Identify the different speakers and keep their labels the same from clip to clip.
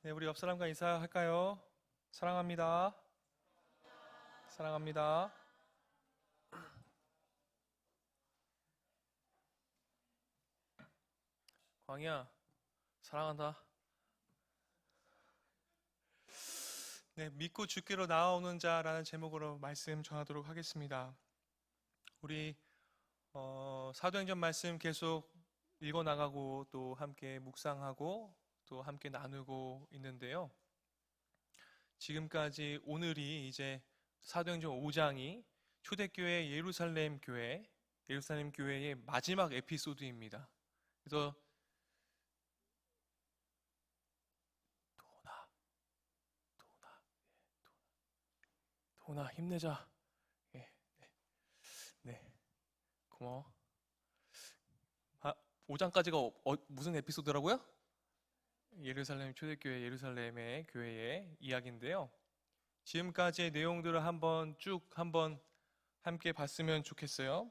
Speaker 1: 네, 우리 옆 사람과 인사할까요? 사랑합니다. 사랑합니다. 광희야, 사랑한다. 네, 믿고 죽기로 나아오는 자라는 제목으로 말씀 전하도록 하겠습니다. 우리 사도행전 말씀 계속 읽어나가고 또 함께 묵상하고 또 함께 나누고 있는데요. 지금까지 오늘이 이제 사도행전 5장이 초대교회 예루살렘 교회의 마지막 에피소드입니다. 그래서 도나 힘내자. 예, 네, 고마워. 5장까지가 무슨 에피소드라고요? 예루살렘 초대교회 예루살렘의 교회의 이야기인데요. 지금까지의 내용들을 한번 함께 봤으면 좋겠어요.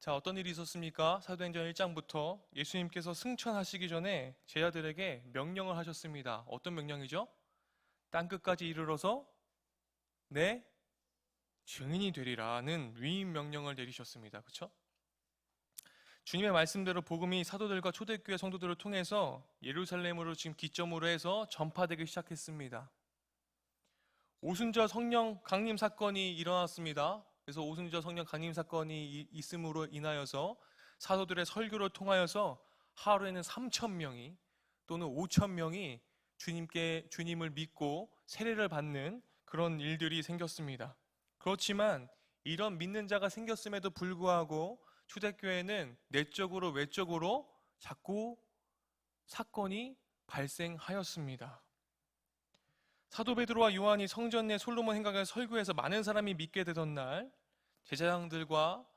Speaker 1: 자, 어떤 일이 있었습니까? 사도행전 1장부터 예수님께서 승천하시기 전에 제자들에게 명령을 하셨습니다. 어떤 명령이죠? 땅끝까지 이르러서 내 증인이 되리라는 위임 명령을 내리셨습니다. 그렇죠? 주님의 말씀대로 복음이 사도들과 초대교회 성도들을 통해서 예루살렘으로 지금 기점으로 해서 전파되기 시작했습니다. 오순절 성령 강림 사건이 일어났습니다. 그래서 오순절 성령 강림 사건이 있음으로 인하여서 사도들의 설교를 통하여서 하루에는 3,000명이 또는 5,000명이 주님을 믿고 세례를 받는 그런 일들이 생겼습니다. 그렇지만 이런 믿는 자가 생겼음에도 불구하고 초대교회는 내적으로 외적으로 자꾸 사건이 발생하였습니다. 사도 베드로와 요한이 성전 내 솔로몬 행각을 설교해서 많은 사람이 믿게 되던 날, 제사장들과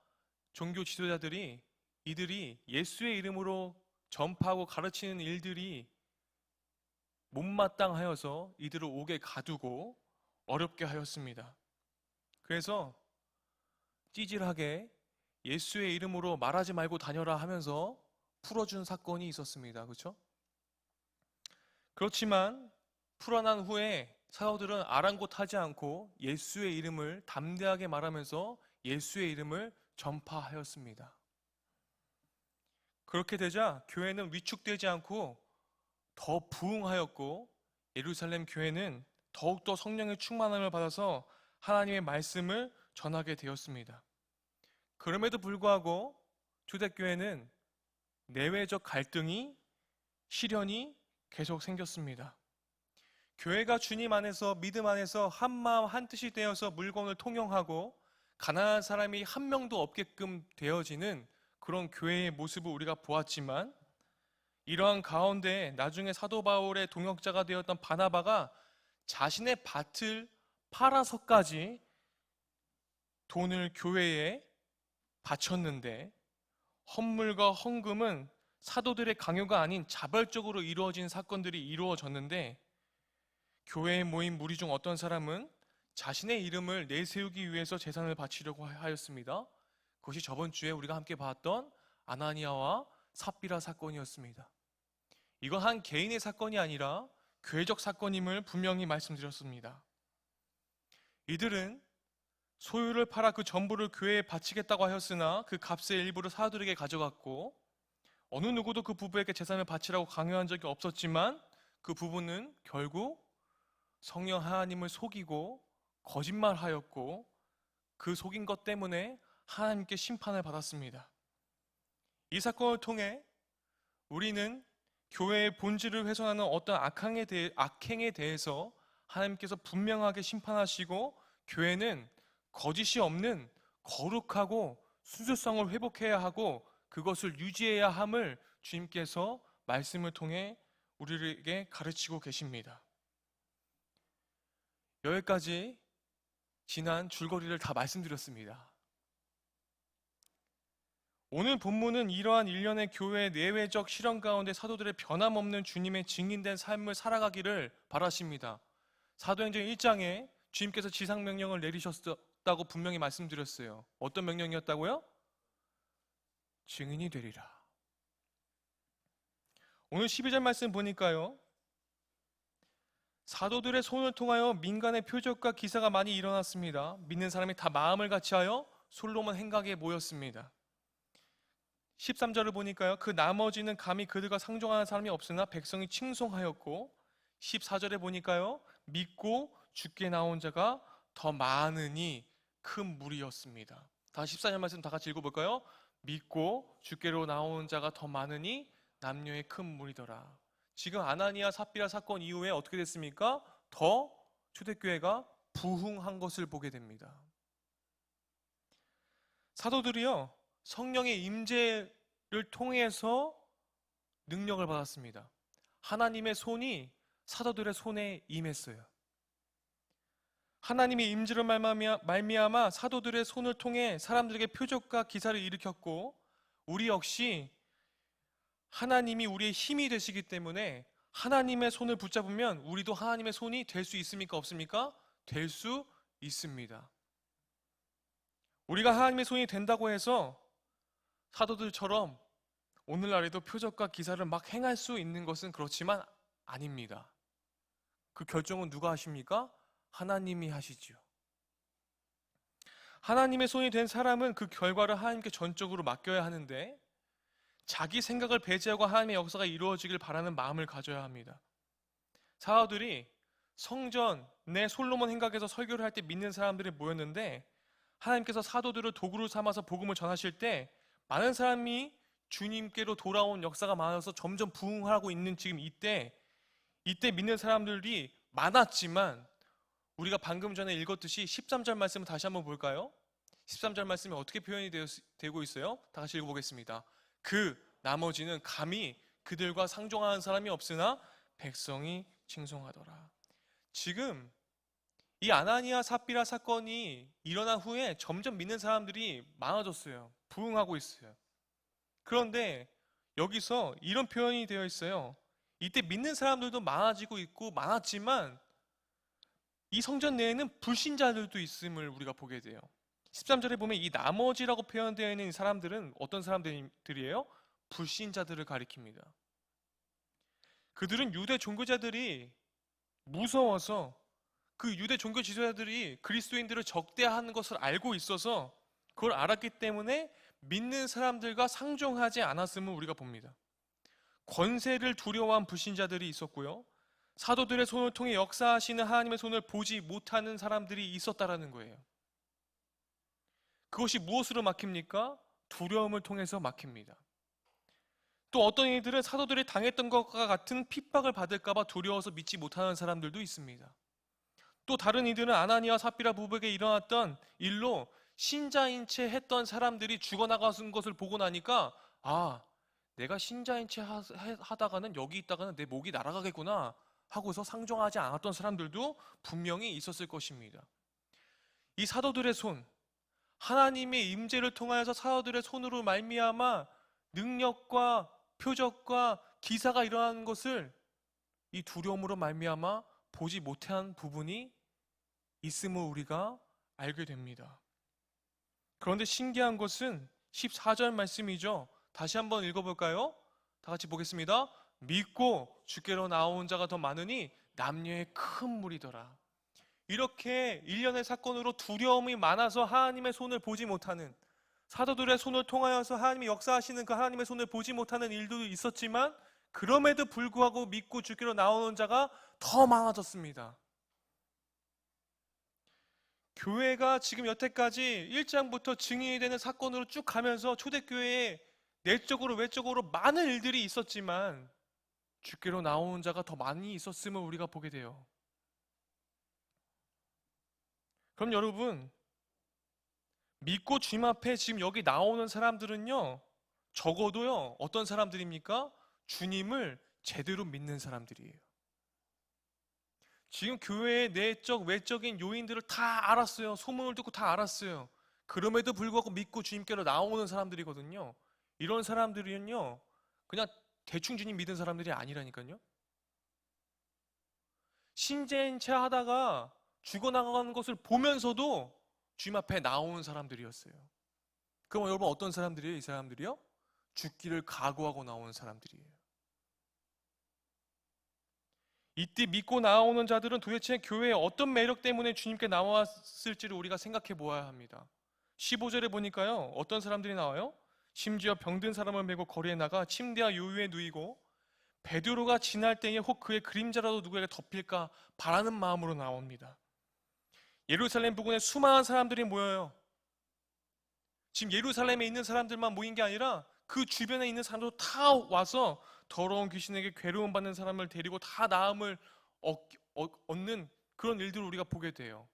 Speaker 1: 종교 지도자들이 이들이 예수의 이름으로 전파하고 가르치는 일들이 못마땅하여서 이들을 옥에 가두고 어렵게 하였습니다. 그래서 찌질하게 예수의 이름으로 말하지 말고 다녀라 하면서 풀어준 사건이 있었습니다. 그렇죠? 그렇지만 풀어난 후에 사도들은 아랑곳하지 않고 예수의 이름을 담대하게 말하면서 예수의 이름을 전파하였습니다. 그렇게 되자 교회는 위축되지 않고 더 부흥하였고 예루살렘 교회는 더욱더 성령의 충만함을 받아서 하나님의 말씀을 전하게 되었습니다. 그럼에도 불구하고 초대교회는 내외적 갈등이, 시련이 계속 생겼습니다. 교회가 주님 안에서, 믿음 안에서 한마음 한뜻이 되어서 물건을 통용하고 가난한 사람이 한 명도 없게끔 되어지는 그런 교회의 모습을 우리가 보았지만, 이러한 가운데 나중에 사도 바울의 동역자가 되었던 바나바가 자신의 밭을 팔아서까지 돈을 교회에 바쳤는데, 헌물과 헌금은 사도들의 강요가 아닌 자발적으로 이루어진 사건들이 이루어졌는데, 교회에 모인 무리 중 어떤 사람은 자신의 이름을 내세우기 위해서 재산을 바치려고 하였습니다. 그것이 저번 주에 우리가 함께 봤던 아나니아와 삽비라 사건이었습니다. 이건 한 개인의 사건이 아니라 교회적 사건임을 분명히 말씀드렸습니다. 이들은 소유를 팔아 그 전부를 교회에 바치겠다고 하였으나 그 값의 일부를 사도들에게 가져갔고, 어느 누구도 그 부부에게 재산을 바치라고 강요한 적이 없었지만 그 부부는 결국 성령 하나님을 속이고 거짓말하였고 그 속인 것 때문에 하나님께 심판을 받았습니다. 이 사건을 통해 우리는 교회의 본질을 훼손하는 어떤 악행에 대해서 하나님께서 분명하게 심판하시고 교회는 거짓이 없는 거룩하고 순수성을 회복해야 하고 그것을 유지해야 함을 주님께서 말씀을 통해 우리에게 가르치고 계십니다. 여기까지 지난 줄거리를 다 말씀드렸습니다. 오늘 본문은 이러한 일련의 교회의 내외적 실현 가운데 사도들의 변함없는 주님의 증인된 삶을 살아가기를 바라십니다. 사도행전 1장에 주님께서 지상명령을 내리셨다고 분명히 말씀드렸어요. 어떤 명령이었다고요? 증인이 되리라. 오늘 12절 말씀 보니까요, 사도들의 손을 통하여 민간의 표적과 기사가 많이 일어났습니다. 믿는 사람이 다 마음을 같이하여 솔로몬 행각에 모였습니다. 13절을 보니까요, 그 나머지는 감히 그들과 상종하는 사람이 없으나 백성이 칭송하였고, 14절에 보니까요, 믿고 죽게 나온 자가 더 많으니 큰 무리였습니다. 다시 14절 말씀 다 같이 읽어볼까요? 믿고 죽게로 나온 자가 더 많으니 남녀의 큰 무리더라. 지금 아나니아 삽비라 사건 이후에 어떻게 됐습니까? 더 초대교회가 부흥한 것을 보게 됩니다. 사도들이요, 성령의 임재를 통해서 능력을 받았습니다. 하나님의 손이 사도들의 손에 임했어요. 하나님의 임재로 말미암아 사도들의 손을 통해 사람들에게 표적과 기사를 일으켰고, 우리 역시 하나님이 우리의 힘이 되시기 때문에 하나님의 손을 붙잡으면 우리도 하나님의 손이 될 수 있습니까? 없습니까? 될 수 있습니다. 우리가 하나님의 손이 된다고 해서 사도들처럼 오늘날에도 표적과 기사를 막 행할 수 있는 것은 그렇지만 아닙니다. 그 결정은 누가 하십니까? 하나님이 하시죠. 하나님의 손이 된 사람은 그 결과를 하나님께 전적으로 맡겨야 하는데, 자기 생각을 배제하고 하나님의 역사가 이루어지길 바라는 마음을 가져야 합니다. 사도들이 성전의 솔로몬 행각에서 설교를 할 때 믿는 사람들이 모였는데, 하나님께서 사도들을 도구로 삼아서 복음을 전하실 때 많은 사람이 주님께로 돌아온 역사가 많아서 점점 부흥하고 있는 지금 이때 믿는 사람들이 많았지만, 우리가 방금 전에 읽었듯이 13절 말씀을 다시 한번 볼까요? 13절 말씀이 어떻게 표현이 되고 있어요? 다 같이 읽어보겠습니다. 그 나머지는 감히 그들과 상종하는 사람이 없으나 백성이 칭송하더라. 지금 이 아나니아 삽비라 사건이 일어난 후에 점점 믿는 사람들이 많아졌어요. 부흥하고 있어요. 그런데 여기서 이런 표현이 되어 있어요. 이때 믿는 사람들도 많아지고 있고 많았지만 이 성전 내에는 불신자들도 있음을 우리가 보게 돼요. 13절에 보면 이 나머지라고 표현되어 있는 사람들은 어떤 사람들이에요? 불신자들을 가리킵니다. 그들은 유대 종교자들이 무서워서 그 유대 종교 지도자들이 그리스도인들을 적대하는 것을 알고 있어서 그걸 알았기 때문에 믿는 사람들과 상종하지 않았음을 우리가 봅니다. 권세를 두려워한 불신자들이 있었고요, 사도들의 손을 통해 역사하시는 하나님의 손을 보지 못하는 사람들이 있었다라는 거예요. 그것이 무엇으로 막힙니까? 두려움을 통해서 막힙니다. 또 어떤 이들은 사도들이 당했던 것과 같은 핍박을 받을까봐 두려워서 믿지 못하는 사람들도 있습니다. 또 다른 이들은 아나니아 삽비라 부부에게 일어났던 일로 신자인 채 했던 사람들이 죽어나가는 것을 보고 나니까, 아, 내가 신자인 채 하다가는 여기 있다가는 내 목이 날아가겠구나 하고서 상종하지 않았던 사람들도 분명히 있었을 것입니다. 이 사도들의 손, 하나님의 임재를 통하여서 사도들의 손으로 말미암아 능력과 표적과 기사가 일어나는 것을 이 두려움으로 말미암아 보지 못한 부분이 있음을 우리가 알게 됩니다. 그런데 신기한 것은 14절 말씀이죠. 다시 한번 읽어볼까요? 다 같이 보겠습니다. 믿고 주께로 나온 자가 더 많으니 남녀의 큰 무리더라. 이렇게 일련의 사건으로 두려움이 많아서 하나님의 손을 보지 못하는, 사도들의 손을 통하여서 하나님이 역사하시는 그 하나님의 손을 보지 못하는 일도 있었지만, 그럼에도 불구하고 믿고 주께로 나오는 자가 더 많아졌습니다. 교회가 지금 여태까지 1장부터 증인이 되는 사건으로 쭉 가면서 초대교회에 내적으로 외적으로 많은 일들이 있었지만 주께로 나오는 자가 더 많이 있었음을 우리가 보게 돼요. 그럼 여러분, 믿고 주님 앞에 지금 여기 나오는 사람들은요, 적어도요, 어떤 사람들입니까? 주님을 제대로 믿는 사람들이에요. 지금 교회의 내적 외적인 요인들을 다 알았어요. 소문을 듣고 다 알았어요. 그럼에도 불구하고 믿고 주님께로 나오는 사람들이거든요. 이런 사람들은요, 그냥 대충 주님 믿은 사람들이 아니라니까요. 신자인 채 하다가 죽어나가는 것을 보면서도 주님 앞에 나오는 사람들이었어요. 그럼 여러분, 어떤 사람들이에요? 이 사람들이요? 죽기를 각오하고 나오는 사람들이에요. 이때 믿고 나오는 자들은 도대체 교회에 어떤 매력 때문에 주님께 나왔을지를 우리가 생각해 보아야 합니다. 15절에 보니까요, 어떤 사람들이 나와요? 심지어 병든 사람을 메고 거리에 나가 침대와 요유에 누이고 베드로가 지날 때에 혹 그의 그림자라도 누구에게 덮일까 바라는 마음으로 나옵니다. 예루살렘 부근에 수많은 사람들이 모여요. 지금 예루살렘에 있는 사람들만 모인 게 아니라 그 주변에 있는 사람도 다 와서 더러운 귀신에게 괴로움 받는 사람을 데리고 다 나음을 얻는 그런 일들을 우리가 보게 돼요.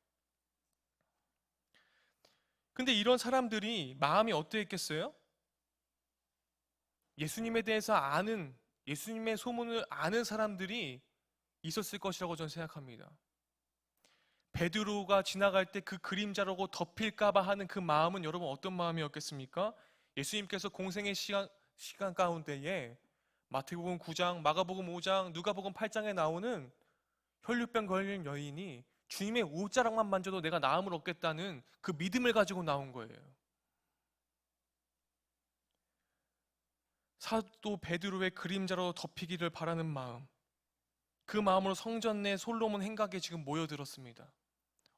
Speaker 1: 근데 이런 사람들이 마음이 어떠했겠어요? 예수님에 대해서 아는, 예수님의 소문을 아는 사람들이 있었을 것이라고 저는 생각합니다. 베드로가 지나갈 때 그 그림자라고 덮일까봐 하는 그 마음은 여러분 어떤 마음이었겠습니까? 예수님께서 공생의 시간 가운데에 마태복음 9장, 마가복음 5장, 누가복음 8장에 나오는 혈류병 걸린 여인이 주님의 옷자락만 만져도 내가 나음을 얻겠다는 그 믿음을 가지고 나온 거예요. 사도 베드로의 그림자로 덮이기를 바라는 마음, 그 마음으로 성전 내 솔로몬 행각에 지금 모여들었습니다.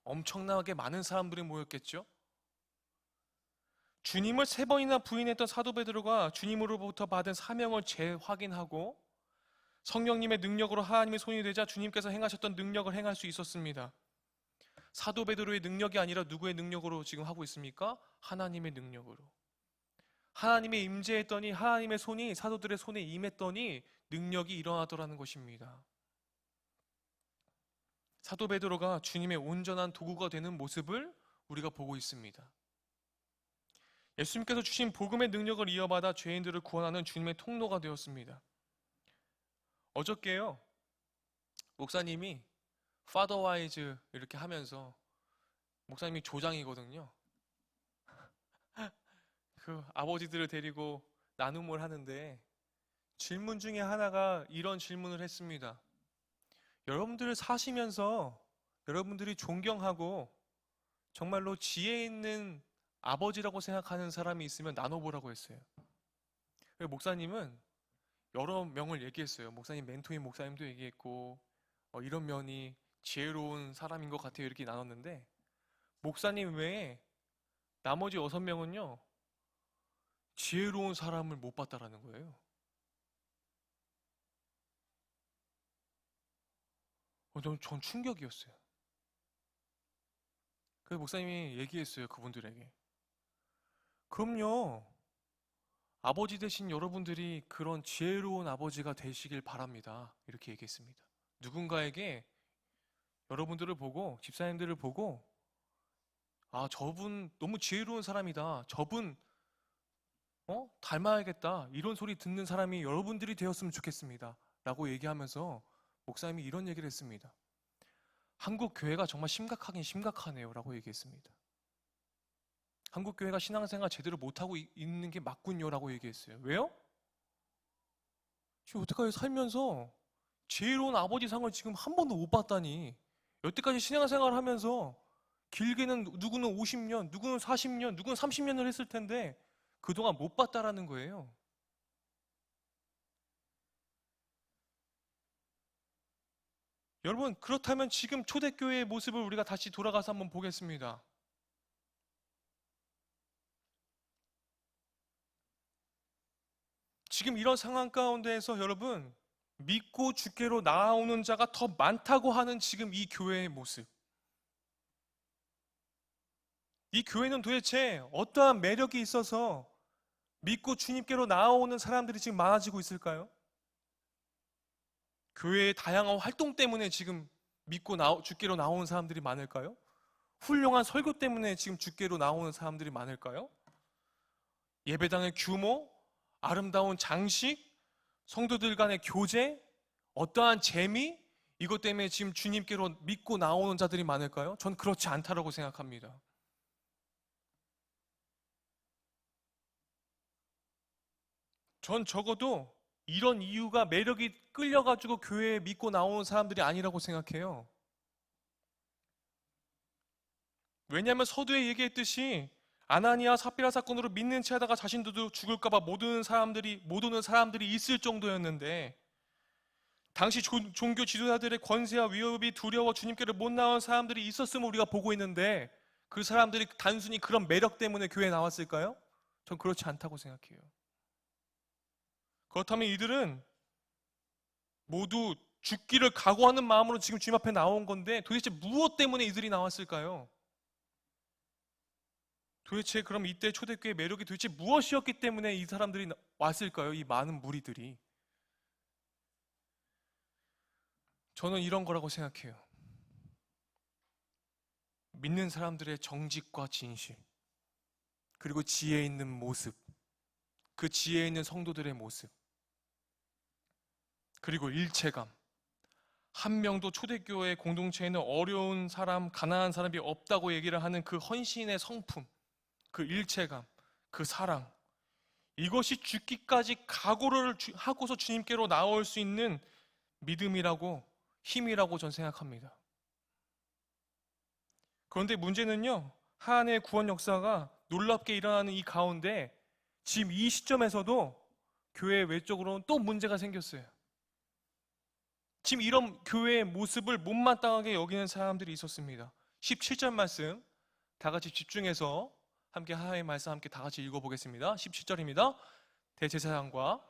Speaker 1: 엄청나게 많은 사람들이 모였겠죠? 주님을 3번이나 부인했던 사도 베드로가 주님으로부터 받은 사명을 재확인하고 성령님의 능력으로 하나님의 손이 되자 주님께서 행하셨던 능력을 행할 수 있었습니다. 사도 베드로의 능력이 아니라 누구의 능력으로 지금 하고 있습니까? 하나님의 능력으로. 하나님의 임재했더니, 하나님의 손이 사도들의 손에 임했더니 능력이 일어나더라는 것입니다. 사도 베드로가 주님의 온전한 도구가 되는 모습을 우리가 보고 있습니다. 예수님께서 주신 복음의 능력을 이어받아 죄인들을 구원하는 주님의 통로가 되었습니다. 어저께요, 목사님이 파더와이즈 이렇게 하면서, 목사님이 조장이거든요. 그 아버지들을 데리고 나눔을 하는데 질문 중에 하나가 이런 질문을 했습니다. 여러분들을 사시면서 여러분들이 존경하고 정말로 지혜 있는 아버지라고 생각하는 사람이 있으면 나눠보라고 했어요. 목사님은 여러 명을 얘기했어요. 목사님 멘토인 목사님도 얘기했고, 이런 면이 지혜로운 사람인 것 같아요, 이렇게 나눴는데, 목사님 외에 나머지 6명은요 지혜로운 사람을 못 봤다라는 거예요. 전 충격이었어요. 그래서 목사님이 얘기했어요, 그분들에게. 그럼요, 아버지 되신 여러분들이 그런 지혜로운 아버지가 되시길 바랍니다, 이렇게 얘기했습니다. 누군가에게 여러분들을 보고, 집사님들을 보고, 아, 저분 너무 지혜로운 사람이다, 저분 닮아야겠다, 이런 소리 듣는 사람이 여러분들이 되었으면 좋겠습니다 라고 얘기하면서 목사님이 이런 얘기를 했습니다. 한국 교회가 정말 심각하긴 심각하네요 라고 얘기했습니다. 한국 교회가 신앙생활 제대로 못하고 있는 게 맞군요 라고 얘기했어요. 왜요? 지금 여태까지 살면서 지혜로운 아버지 상을 지금 한 번도 못 봤다니, 여태까지 신앙생활을 하면서 길게는 누구는 50년, 누구는 40년, 누구는 30년을 했을 텐데 그동안 못 봤다라는 거예요. 여러분, 그렇다면 지금 초대교회의 모습을 우리가 다시 돌아가서 한번 보겠습니다. 지금 이런 상황 가운데에서 여러분, 믿고 주께로 나아오는 자가 더 많다고 하는 지금 이 교회의 모습, 이 교회는 도대체 어떠한 매력이 있어서 믿고 주님께로 나아오는 사람들이 지금 많아지고 있을까요? 교회의 다양한 활동 때문에 지금 믿고 주께로 나오는 사람들이 많을까요? 훌륭한 설교 때문에 지금 주께로 나오는 사람들이 많을까요? 예배당의 규모, 아름다운 장식, 성도들 간의 교제, 어떠한 재미, 이것 때문에 지금 주님께로 믿고 나오는 자들이 많을까요? 전 그렇지 않다라고 생각합니다. 전 적어도 이런 이유가 매력이 끌려가지고 교회에 믿고 나오는 사람들이 아니라고 생각해요. 왜냐하면 서두에 얘기했듯이 아나니아 삽비라 사건으로 믿는 채 하다가 자신들도 죽을까봐 못 오는 사람들이 있을 정도였는데, 당시 종교 지도자들의 권세와 위협이 두려워 주님께로 못 나온 사람들이 있었음을 우리가 보고 있는데, 그 사람들이 단순히 그런 매력 때문에 교회에 나왔을까요? 전 그렇지 않다고 생각해요. 그렇다면 이들은 모두 죽기를 각오하는 마음으로 지금 주님 앞에 나온 건데, 도대체 무엇 때문에 이들이 나왔을까요? 도대체 그럼 이때 초대교회의 매력이 도대체 무엇이었기 때문에 이 사람들이 왔을까요? 이 많은 무리들이. 저는 이런 거라고 생각해요. 믿는 사람들의 정직과 진실, 그리고 지혜 있는 모습, 그 지혜 있는 성도들의 모습, 그리고 일체감. 한 명도 초대교회 공동체에는 어려운 사람, 가난한 사람이 없다고 얘기를 하는 그 헌신의 성품, 그 일체감, 그 사랑, 이것이 죽기까지 각오를 하고서 주님께로 나올 수 있는 믿음이라고, 힘이라고 전 생각합니다. 그런데 문제는요, 하나님의 구원 역사가 놀랍게 일어나는 이 가운데 지금 이 시점에서도 교회 외적으로는 또 문제가 생겼어요. 지금 이런 교회의 모습을 못마땅하게 여기는 사람들이 있었습니다. 17절 말씀 다 같이 집중해서 함께 하나님의 말씀 함께 다 같이 읽어보겠습니다. 17절입니다. 대제사장과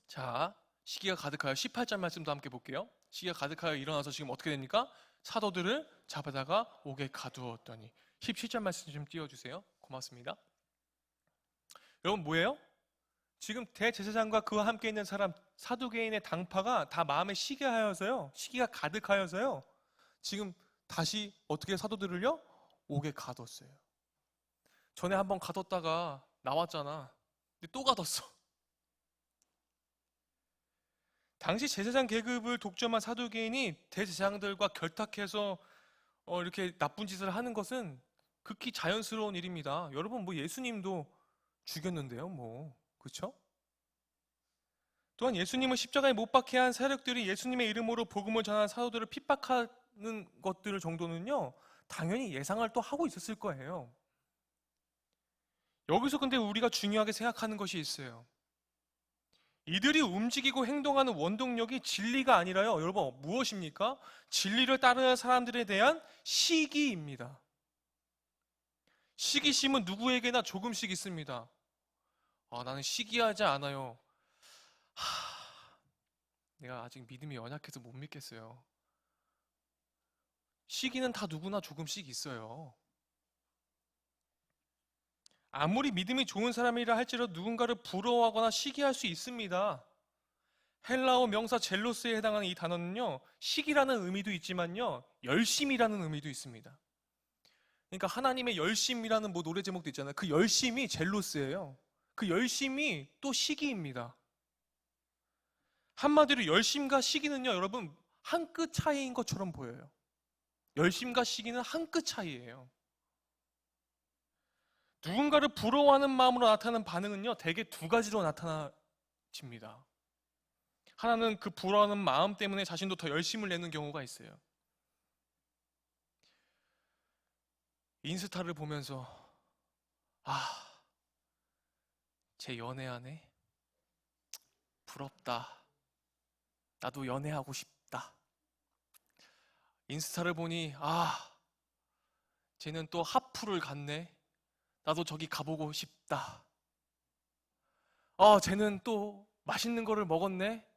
Speaker 1: 자, 시기가 가득하여 18절 말씀도 함께 볼게요. 시기가 가득하여 일어나서 지금 어떻게 됩니까? 사도들을 잡아다가 옥에 가두었더니. 17절 말씀 좀 띄워주세요. 고맙습니다. 여러분 뭐예요? 지금 대제사장과 그와 함께 있는 사람 사두개인의 당파가 다 마음에 시기하여서요, 시기가 가득하여서요, 지금 다시 어떻게 사도들을요? 옥에 가뒀어요. 전에 한번 가뒀다가 나왔잖아. 근데 또 가뒀어. 당시 제사장 계급을 독점한 사두개인이 대제사장들과 결탁해서 이렇게 나쁜 짓을 하는 것은 극히 자연스러운 일입니다. 여러분 뭐 예수님도 죽였는데요, 뭐 그렇죠? 또한 예수님을 십자가에 못 박게 한 세력들이 예수님의 이름으로 복음을 전하는 사도들을 핍박하는 것들 정도는요, 당연히 예상을 또 하고 있었을 거예요. 여기서 근데 우리가 중요하게 생각하는 것이 있어요. 이들이 움직이고 행동하는 원동력이 진리가 아니라요, 여러분 무엇입니까? 진리를 따르는 사람들에 대한 시기입니다. 시기심은 누구에게나 조금씩 있습니다. 나는 시기하지 않아요. 내가 아직 믿음이 연약해서 못 믿겠어요. 시기는 다 누구나 조금씩 있어요. 아무리 믿음이 좋은 사람이라 할지라도 누군가를 부러워하거나 시기할 수 있습니다. 헬라어 명사 젤로스에 해당하는 이 단어는요, 시기라는 의미도 있지만요, 열심이라는 의미도 있습니다. 그러니까 하나님의 열심이라는 뭐 노래 제목도 있잖아요. 그 열심이 젤로스예요. 그 열심이 또 시기입니다. 한마디로 열심과 시기는요, 여러분 한 끗 차이인 것처럼 보여요. 열심과 시기는 한 끗 차이예요. 누군가를 부러워하는 마음으로 나타나는 반응은요, 대개 두 가지로 나타나집니다. 하나는 그 부러워하는 마음 때문에 자신도 더 열심을 내는 경우가 있어요. 인스타를 보면서 쟤 연애하네? 부럽다. 나도 연애하고 싶다. 인스타를 보니 쟤는 또 하프를 갔네? 나도 저기 가보고 싶다. 쟤는 또 맛있는 거를 먹었네?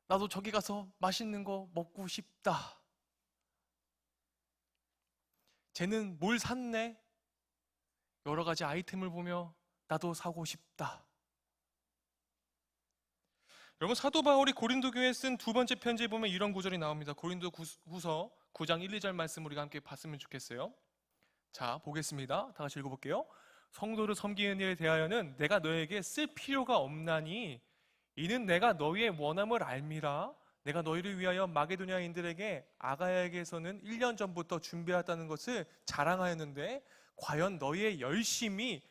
Speaker 1: 나도 저기 가서 맛있는 거 먹고 싶다. 쟤는 뭘 샀네? 여러 가지 아이템을 보며 나도 사고 싶다. 여러분 사도 바울이 고린도 교회에 쓴 두 번째 편지에 보면 이런 구절이 나옵니다. 고린도 후서 9장 1, 2절 말씀 우리가 함께 봤으면 좋겠어요. 자, 보겠습니다. 다 같이 읽어볼게요. 성도를 섬기는 일에 대하여는 내가 너에게 쓸 필요가 없나니 이는 내가 너희의 원함을 알미라. 내가 너희를 위하여 마게도냐인들에게 아가야에게서는 1년 전부터 준비했다는 것을 자랑하였는데 과연 너희의 열심이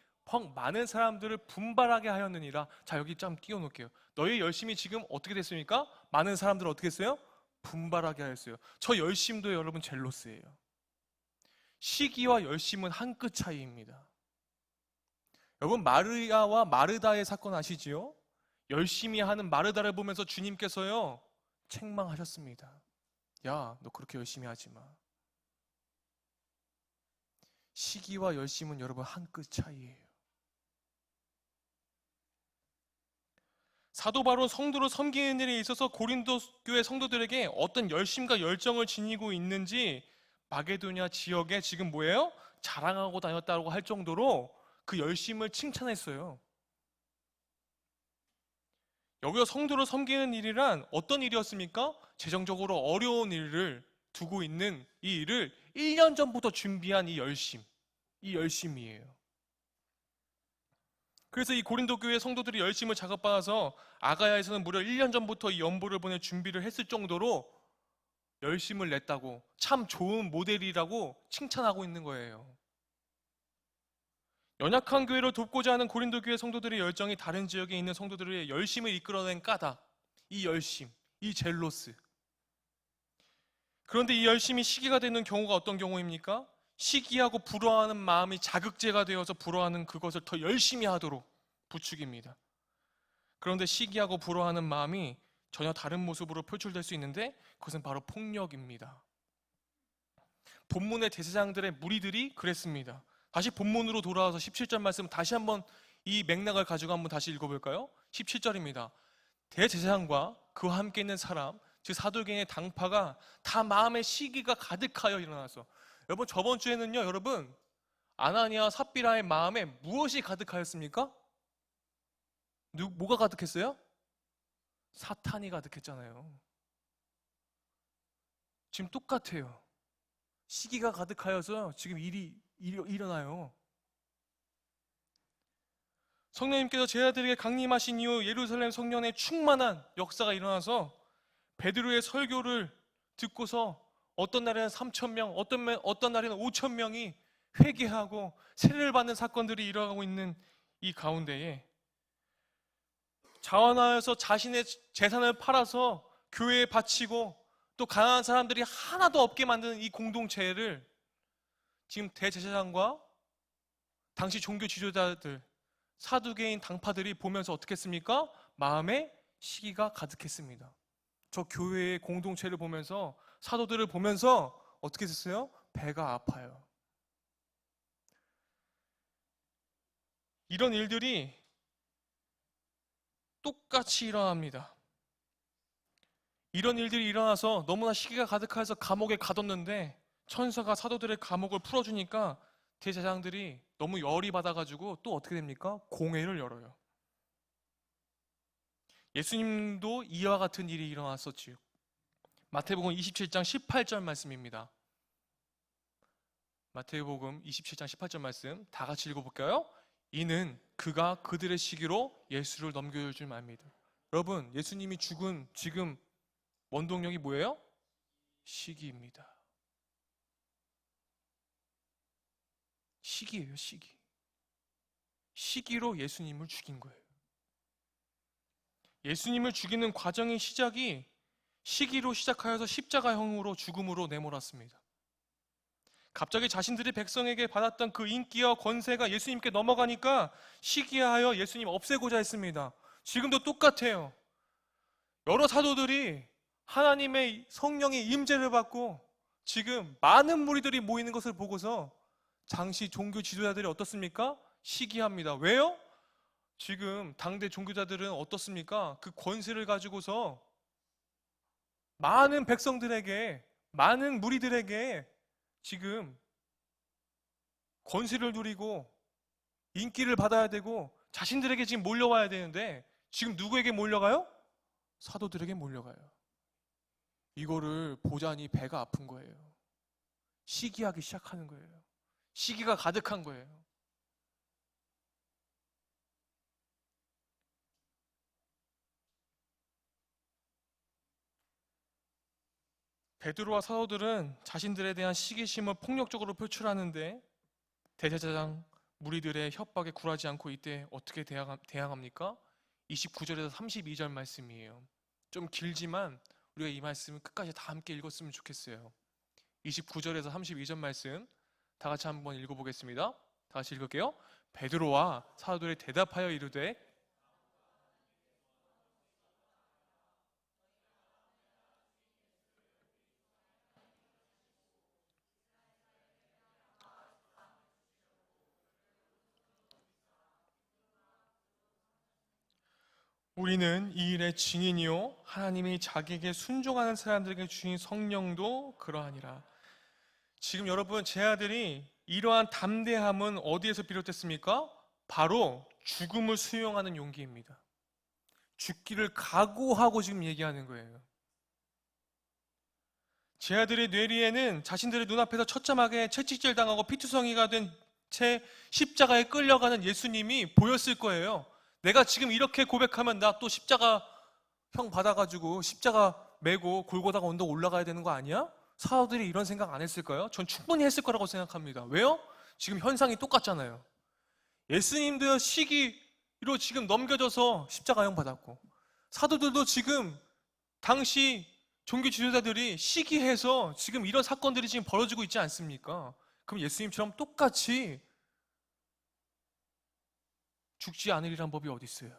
Speaker 1: 많은 사람들을 분발하게 하였느니라. 자, 여기 좀 띄워놓을게요. 너희의 열심이 지금 어떻게 됐습니까? 많은 사람들을 어떻게 했어요? 분발하게 하였어요. 저 열심도 여러분 젤로스예요. 시기와 열심은 한 끗 차이입니다. 여러분, 마리아와 마르다의 사건 아시지요? 열심히 하는 마르다를 보면서 주님께서요 책망하셨습니다. 야, 너 그렇게 열심히 하지 마. 시기와 열심은 여러분 한 끗 차이예요. 사도 바로 성도를 섬기는 일에 있어서 고린도 교회 성도들에게 어떤 열심과 열정을 지니고 있는지 마게도냐 지역에 지금 뭐예요? 자랑하고 다녔다고 할 정도로 그 열심을 칭찬했어요. 여기서 성도를 섬기는 일이란 어떤 일이었습니까? 재정적으로 어려운 일을 두고 있는 이 일을 1년 전부터 준비한 이 열심이에요. 그래서 이 고린도 교회 성도들이 열심을 작업받아서 아가야에서는 무려 1년 전부터 이 연보를 보낼 준비를 했을 정도로 열심을 냈다고, 참 좋은 모델이라고 칭찬하고 있는 거예요. 연약한 교회를 돕고자 하는 고린도 교회 성도들의 열정이 다른 지역에 있는 성도들의 열심을 이끌어낸 까닭, 이 열심, 이 젤로스. 그런데 이 열심이 시기가 되는 경우가 어떤 경우입니까? 시기하고 불화하는 마음이 자극제가 되어서 불화하는 그것을 더 열심히 하도록 부추깁니다. 그런데 시기하고 불화하는 마음이 전혀 다른 모습으로 표출될 수 있는데 그것은 바로 폭력입니다. 본문의 제사장들의 무리들이 그랬습니다. 다시 본문으로 돌아와서 17절 말씀 다시 한번 이 맥락을 가지고 한번 다시 읽어볼까요? 17절입니다. 대제사장과 그와 함께 있는 사람, 즉 사도계의 당파가 다 마음에 시기가 가득하여 일어나서, 여러분 저번 주에는요 여러분 아나니아와 삽비라의 마음에 무엇이 가득하였습니까? 뭐가 가득했어요? 사탄이 가득했잖아요. 지금 똑같아요. 시기가 가득하여서 지금 일이 일어나요. 성령님께서 제자들에게 강림하신 이후 예루살렘 성령의 충만한 역사가 일어나서 베드로의 설교를 듣고서 어떤 날에는 3,000명, 어떤 날에는 5,000명이 회개하고 세례를 받는 사건들이 일어나고 있는 이 가운데에 자원하여서 자신의 재산을 팔아서 교회에 바치고 또 가난한 사람들이 하나도 없게 만드는 이 공동체를 지금 대제사장과 당시 종교 지도자들, 사두개인 당파들이 보면서 어떻게 했습니까? 마음에 시기가 가득했습니다. 저 교회의 공동체를 보면서, 사도들을 보면서 어떻게 됐어요? 배가 아파요. 이런 일들이 똑같이 일어납니다. 이런 일들이 일어나서 너무나 시기가 가득해서 감옥에 가뒀는데 천사가 사도들의 감옥을 풀어주니까 대제사장들이 너무 열이 받아가지고 또 어떻게 됩니까? 공회를 열어요. 예수님도 이와 같은 일이 일어났었지요. 마태복음 27장 18절 말씀입니다. 마태복음 27장 18절 말씀 다 같이 읽어볼까요? 이는 그가 그들의 시기로 예수를 넘겨줄 줄 압니다. 여러분, 예수님이 죽은 지금 원동력이 뭐예요? 시기입니다. 시기예요, 시기. 시기로 예수님을 죽인 거예요. 예수님을 죽이는 과정의 시작이 시기로 시작하여서 십자가형으로 죽음으로 내몰았습니다. 갑자기 자신들이 백성에게 받았던 그 인기와 권세가 예수님께 넘어가니까 시기하여 예수님 없애고자 했습니다. 지금도 똑같아요. 여러 사도들이 하나님의 성령의 임재를 받고 지금 많은 무리들이 모이는 것을 보고서 당시 종교 지도자들이 어떻습니까? 시기합니다. 왜요? 지금 당대 종교자들은 어떻습니까? 그 권세를 가지고서 많은 백성들에게, 많은 무리들에게 지금 권세를 누리고 인기를 받아야 되고 자신들에게 지금 몰려와야 되는데 지금 누구에게 몰려가요? 사도들에게 몰려가요. 이거를 보자니 배가 아픈 거예요. 시기하기 시작하는 거예요. 시기가 가득한 거예요. 베드로와 사도들은 자신들에 대한 시기심을 폭력적으로 표출하는데 대제사장 무리들의 협박에 굴하지 않고 이때 어떻게 대항합니까? 29절에서 32절 말씀이에요. 좀 길지만 우리가 이 말씀을 끝까지 다 함께 읽었으면 좋겠어요. 29절에서 32절 말씀 다 같이 한번 읽어보겠습니다. 다 같이 읽을게요. 베드로와 사도들이 대답하여 이르되 우리는 이 일의 증인이요 하나님이 자기에게 순종하는 사람들에게 주신 성령도 그러하니라. 지금 여러분, 제 아들이 이러한 담대함은 어디에서 비롯됐습니까? 바로 죽음을 수용하는 용기입니다. 죽기를 각오하고 지금 얘기하는 거예요. 제 아들의 뇌리에는 자신들의 눈앞에서 처참하게 채찍질 당하고 피투성이가 된 채 십자가에 끌려가는 예수님이 보였을 거예요. 내가 지금 이렇게 고백하면 나 또 십자가 형 받아가지고 십자가 메고 골고다가 언덕 올라가야 되는 거 아니야? 사도들이 이런 생각 안 했을까요? 전 충분히 했을 거라고 생각합니다. 왜요? 지금 현상이 똑같잖아요. 예수님도 시기로 지금 넘겨져서 십자가형 받았고, 사도들도 지금 당시 종교 지도자들이 시기해서 지금 이런 사건들이 지금 벌어지고 있지 않습니까? 그럼 예수님처럼 똑같이 죽지 않으리란 법이 어디 있어요?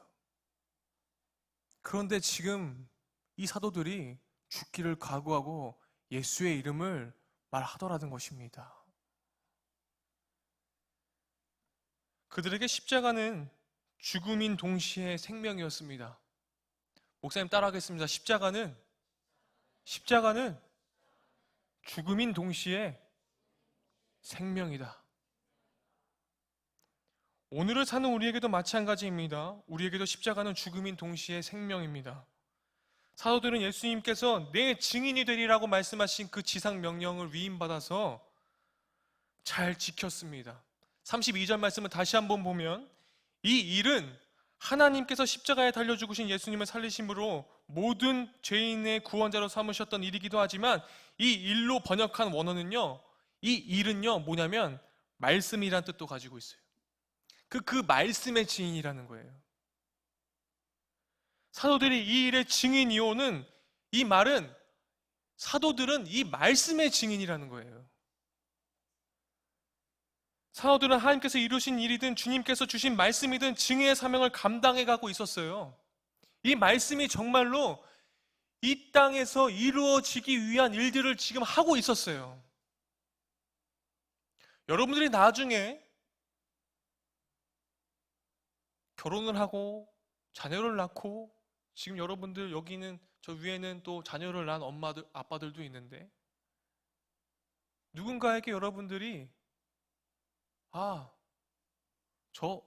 Speaker 1: 그런데 지금 이 사도들이 죽기를 각오하고 예수의 이름을 말하더라는 것입니다. 그들에게 십자가는 죽음인 동시에 생명이었습니다. 목사님 따라하겠습니다. 십자가는 죽음인 동시에 생명이다. 오늘을 사는 우리에게도 마찬가지입니다. 우리에게도 십자가는 죽음인 동시에 생명입니다. 사도들은 예수님께서 내 증인이 되리라고 말씀하신 그 지상 명령을 위임받아서 잘 지켰습니다. 32절 말씀을 다시 한번 보면, 이 일은 하나님께서 십자가에 달려 죽으신 예수님을 살리심으로 모든 죄인의 구원자로 삼으셨던 일이기도 하지만, 이 일로 번역한 원어는요, 이 일은요 뭐냐면 말씀이란 뜻도 가지고 있어요. 그 말씀의 증인이라는 거예요. 사도들이 이 일의 증인이오는, 이 말은 사도들은 이 말씀의 증인이라는 거예요. 사도들은 하나님께서 이루신 일이든 주님께서 주신 말씀이든 증인의 사명을 감당해 가고 있었어요. 이 말씀이 정말로 이 땅에서 이루어지기 위한 일들을 지금 하고 있었어요. 여러분들이 나중에 결혼을 하고 자녀를 낳고, 지금 여러분들 여기는 저 위에는 또 자녀를 낳은 엄마들, 아빠들도 있는데, 누군가에게 여러분들이 저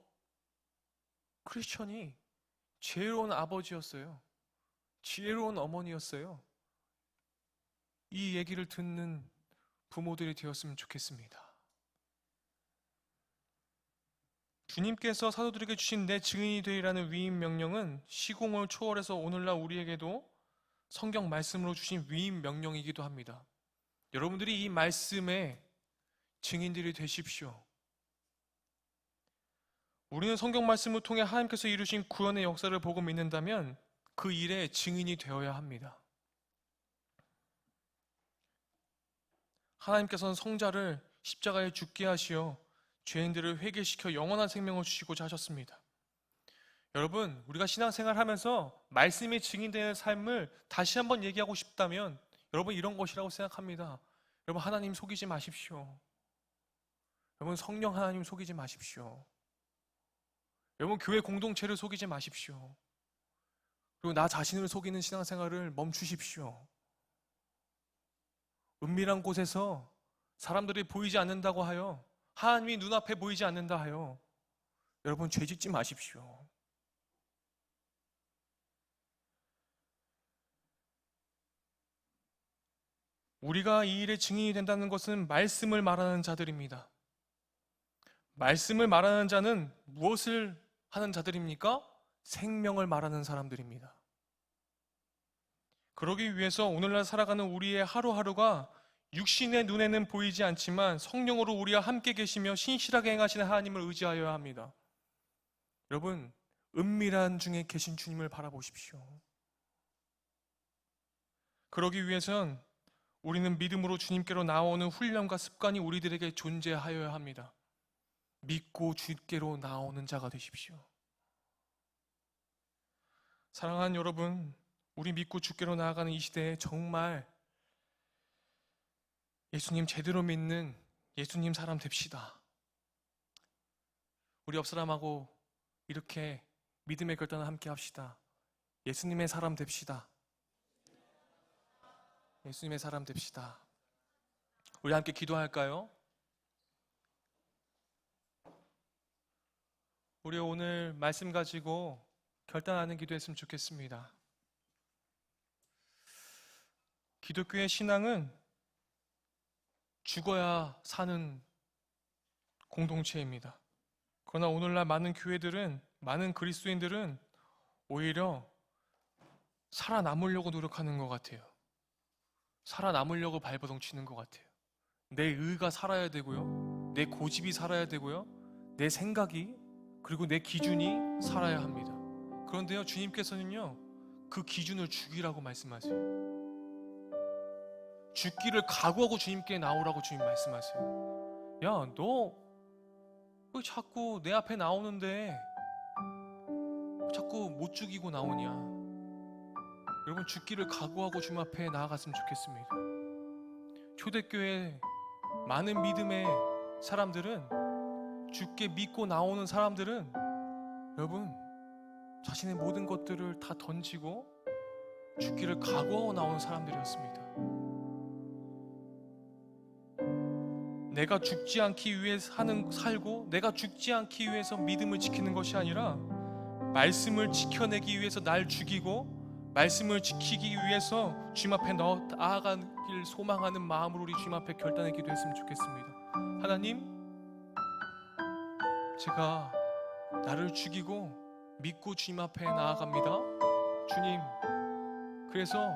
Speaker 1: 크리스천이 지혜로운 아버지였어요, 지혜로운 어머니였어요, 이 얘기를 듣는 부모들이 되었으면 좋겠습니다. 주님께서 사도들에게 주신 내 증인이 되리라는 위임 명령은 시공을 초월해서 오늘날 우리에게도 성경 말씀으로 주신 위임 명령이기도 합니다. 여러분들이 이 말씀의 증인들이 되십시오. 우리는 성경 말씀을 통해 하나님께서 이루신 구원의 역사를 보고 믿는다면 그 일의 증인이 되어야 합니다. 하나님께서는 성자를 십자가에 죽게 하시어 죄인들을 회개시켜 영원한 생명을 주시고자 하셨습니다. 여러분, 우리가 신앙생활 하면서 말씀이 증인되는 삶을 다시 한번 얘기하고 싶다면 여러분 이런 것이라고 생각합니다. 여러분, 하나님 속이지 마십시오. 여러분, 성령 하나님 속이지 마십시오. 여러분, 교회 공동체를 속이지 마십시오. 그리고 나 자신을 속이는 신앙생활을 멈추십시오. 은밀한 곳에서 사람들이 보이지 않는다고 하여, 하나님이 눈앞에 보이지 않는다 하여 여러분 죄 짓지 마십시오. 우리가 이 일의 증인이 된다는 것은 말씀을 말하는 자들입니다. 말씀을 말하는 자는 무엇을 하는 자들입니까? 생명을 말하는 사람들입니다. 그러기 위해서 오늘날 살아가는 우리의 하루하루가 육신의 눈에는 보이지 않지만 성령으로 우리와 함께 계시며 신실하게 행하시는 하나님을 의지하여야 합니다. 여러분, 은밀한 중에 계신 주님을 바라보십시오. 그러기 위해선 우리는 믿음으로 주님께로 나오는 훈련과 습관이 우리들에게 존재하여야 합니다. 믿고 주께로 나오는 자가 되십시오. 사랑하는 여러분, 우리 믿고 주께로 나아가는 이 시대에 정말 예수님 제대로 믿는 예수님 사람 됩시다. 우리 옆 사람하고 이렇게 믿음의 결단을 함께 합시다. 예수님의 사람 됩시다. 예수님의 사람 됩시다. 우리 함께 기도할까요? 우리 오늘 말씀 가지고 결단하는 기도했으면 좋겠습니다. 기독교의 신앙은 죽어야 사는 공동체입니다. 그러나 오늘날 많은 교회들은, 많은 그리스도인들은 오히려 살아남으려고 노력하는 것 같아요. 살아남으려고 발버둥 치는 것 같아요. 내 의가 살아야 되고요, 내 고집이 살아야 되고요, 내 생각이 그리고 내 기준이 살아야 합니다. 그런데요, 주님께서는요 그 기준을 죽이라고 말씀하세요. 죽기를 각오하고 주님께 나오라고 주님 말씀하세요. 야, 너 왜 자꾸 내 앞에 나오는데 자꾸 못 죽이고 나오냐? 여러분, 죽기를 각오하고 주님 앞에 나아갔으면 좋겠습니다. 초대교회 많은 믿음의 사람들은, 주께 믿고 나오는 사람들은 여러분 자신의 모든 것들을 다 던지고 죽기를 각오하고 나오는 사람들이었습니다. 내가 죽지 않기 위해 살고 내가 죽지 않기 위해서 믿음을 지키는 것이 아니라 말씀을 지켜내기 위해서 날 죽이고 말씀을 지키기 위해서 주님 앞에 나아가길 소망하는 마음으로 우리 주님 앞에 결단의 기도했으면 좋겠습니다. 하나님, 제가 나를 죽이고 믿고 주님 앞에 나아갑니다. 주님, 그래서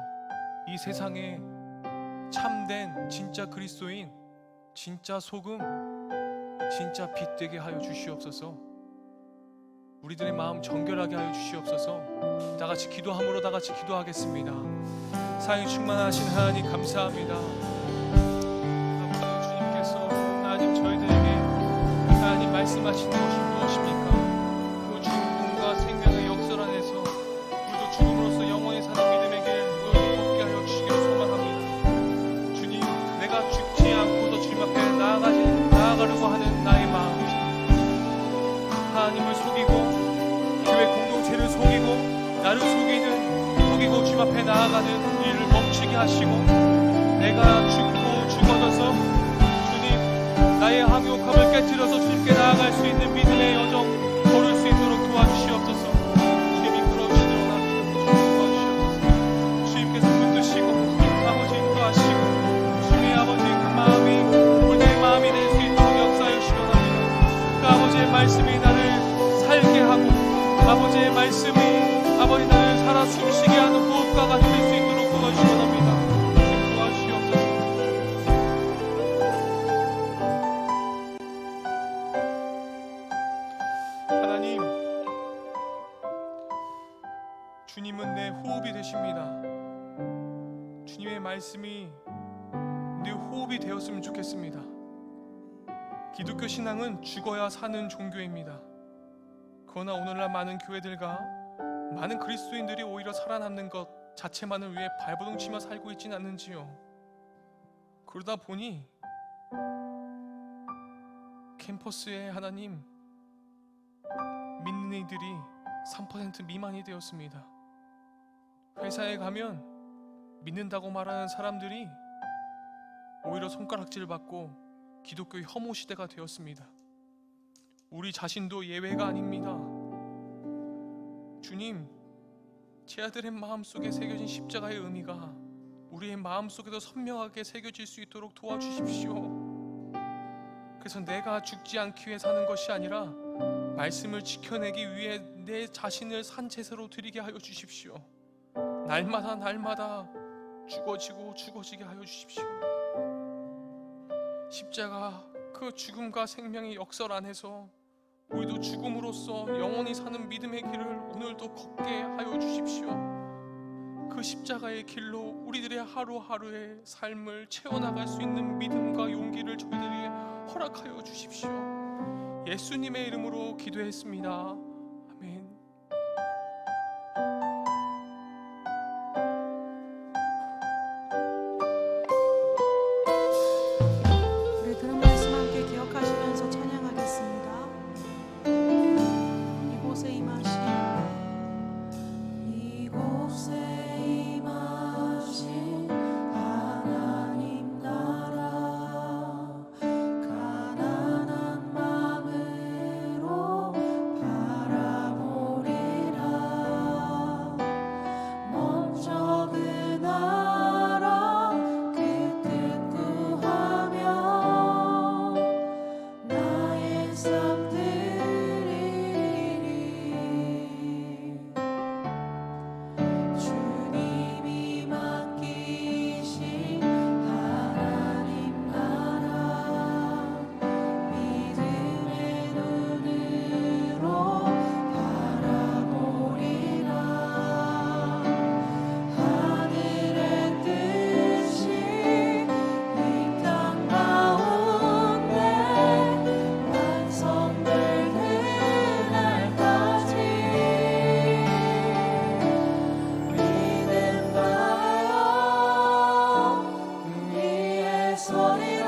Speaker 1: 이 세상에 참된 진짜 그리스도인, 진짜 소금, 진짜 빛 되게 하여 주시옵소서. 우리들의 마음 정결하게 하여 주시옵소서. 다 같이 기도함으로 다 같이 기도하겠습니다. 사랑이 충만하신 하나님 감사합니다. 아버지, 주님께서 하나님 저희들에게 하나님 말씀하시는 것이 무엇입니까? 그 죽음과 생명의 역설 안에서 우리도 죽음으로써 영원히 사는 믿음의 길 오늘도 걷게 하여 주시기를 소망합니다. 주님, 내가 죽지 않고도 주님 앞에 나아가려고 하는 나의 마음, 하나님을 속이고 교회 공동체를 속이고 나를 속이고 주님 앞에 나아가는 일을 멈추게 하시고, 내가 죽고 죽어져서 주님 나의 항욕함을 깨뜨려서 주님께 나아갈 수 있는 믿음의 여정 걸을 수 있도록 도와주시옵소서. 주님 이끌어주시도록 도와주시옵소서. 주님께서 붙드시고 아버지 인도하시고 주님의 아버지 그 마음이 우리의 마음이 될 수 있도록 역사하여 주시기 원합니다. 그 아버지의 말씀이 나를 살게 하고 아버지의 말씀이 아버지 나를 살아 숨쉬게 하는 호흡가가 될 수 있도록 도와주시기 원합니다. 주님 도와주시옵소서. 하나님, 주님은 내 호흡이 되십니다. 주님의 말씀이 내 호흡이 되었으면 좋겠습니다. 기독교 신앙은 죽어야 사는 종교입니다. 그러나 오늘날 많은 교회들과 많은 그리스도인들이 오히려 살아남는 것 자체만을 위해 발버둥 치며 살고 있지는 않는지요. 그러다 보니 캠퍼스에 하나님 믿는 이들이 3% 미만이 되었습니다. 회사에 가면 믿는다고 말하는 사람들이 오히려 손가락질 받고 기독교의 혐오 시대가 되었습니다. 우리 자신도 예외가 아닙니다. 주님, 제 아들의 마음속에 새겨진 십자가의 의미가 우리의 마음속에도 선명하게 새겨질 수 있도록 도와주십시오. 그래서 내가 죽지 않기 위해 사는 것이 아니라 말씀을 지켜내기 위해 내 자신을 산채새로 드리게 하여 주십시오. 날마다 죽어지게 하여 주십시오. 십자가 그 죽음과 생명의 역설 안에서 우리도 죽음으로써 영원히 사는 믿음의 길을 오늘도 걷게 하여 주십시오. 그 십자가의 길로 우리들의 하루하루의 삶을 채워나갈 수 있는 믿음과 용기를 저희들에게 허락하여 주십시오. 예수님의 이름으로 기도했습니다. 아멘.
Speaker 2: 우리 들은 말씀 함께 기억하시면서 찬양하겠습니다. 이곳에 임하신 하나님 나라, 가난한 마음으로 바라보리라. 먼저 그 나라 그 뜻 구하며 나의 삶 드리리. 주님이 맡기신 하나님 나라, 믿음의 눈으로 바라보리라. 하늘의 뜻이 이 땅 가운데 완성될 그날까지 믿음가요 위에 서리라.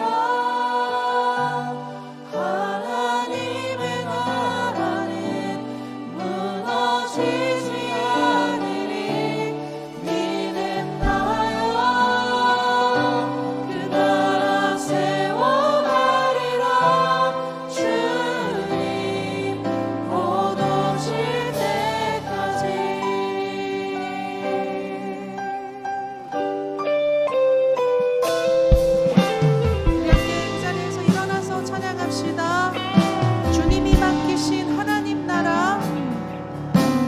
Speaker 2: 하나님의 나라는 무너지지 않으리. 믿음가요 그 나라 세워가리라. 주님 곧 오실 때까지. 우리 함께 이 자리에서 일어나서 찬양합시다. 주님이 맡기신 하나님 나라,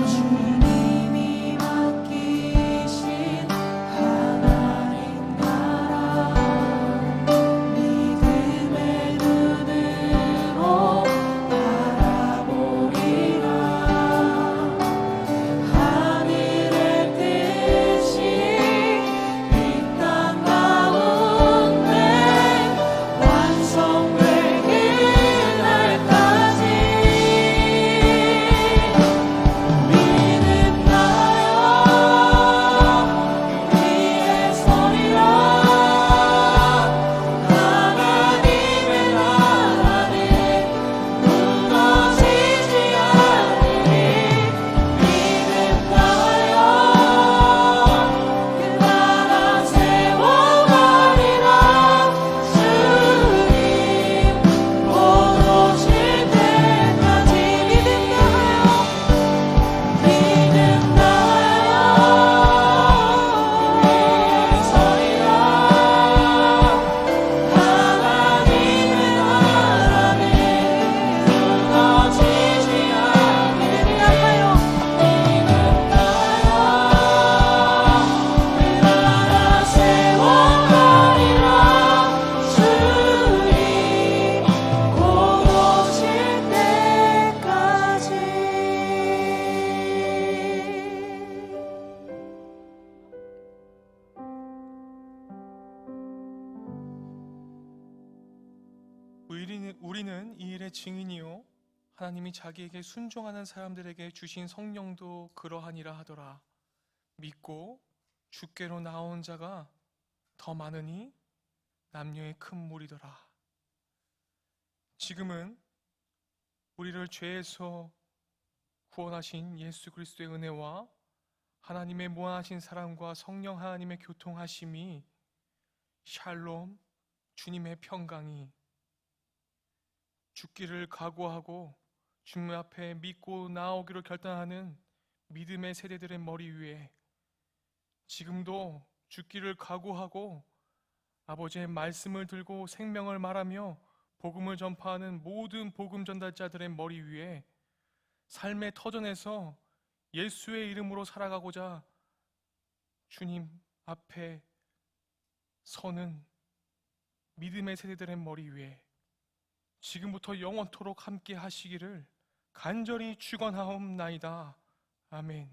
Speaker 2: 주님이 맡기신 하나님 나라, 믿음의 눈으로 바라보리라. 하늘의 뜻이 이 땅 가운데 완성될 그날까지 믿음가요 위에 서리라. 하나님의 나라는 무너지지 않으리. 믿음가요 그 나라 세워가리라. 주님 곧 오실 때까지. 믿음가요 위에 서리라. 하나님의 나라는 무너지지 않으리라. 믿음가요 그 나라 세워가리라. 주님 곧 오실 때까지.
Speaker 1: 우리는 이 일의 증인이요 하나님이 자기에게 순종하는 사람들에게 주신 성령도 그러하니라 하더라. 믿고 주께로 나온 자가 더 많으니 남녀의 큰 무리더라. 지금은 우리를 죄에서 구원하신 예수 그리스도의 은혜와 하나님의 무한하신 사랑과 성령 하나님의 교통하심이, 샬롬 주님의 평강이 죽기를 각오하고 주님 앞에 믿고 나오기로 결단하는 믿음의 세대들의 머리 위에 지금도 죽기를 각오하고 아버지의 말씀을 들고 생명을 말하며 복음을 전파하는 모든 복음 전달자들의 머리 위에 삶의 터전에서 예수의 이름으로 살아가고자 주님 앞에 서는 믿음의 세대들의 머리 위에 지금부터 영원토록 함께 하시기를 간절히 축원하옵나이다. 아멘.